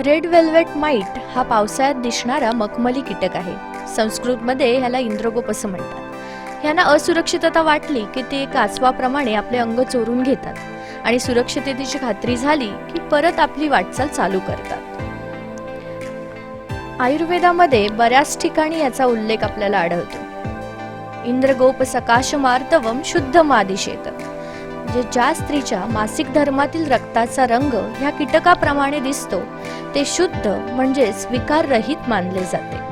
Red velvet might हा पावसाळ्यात दिसणारा मखमली कीटक आहे. संस्कृतमध्ये ह्याला इंद्रगोप असं म्हणतात. ह्यांना असुरक्षितता वाटली की ते कासवाप्रमाणे आपले अंग चोरून घेतात आणि सुरक्षिततेची खात्री झाली की परत आपली वाटचाल चालू करतात. आयुर्वेदामध्ये बऱ्याच ठिकाणी याचा उल्लेख आपल्याला आढळतो. इंद्रगोप सकाशमार्तवम शुद्ध मादिशेत, म्हणजे ज्या स्त्रीच्या मासिक धर्मातील रक्ताचा रंग ह्या कीटकाप्रमाणे दिसतो ते शुद्ध म्हणजे विकाररहित मानले जाते.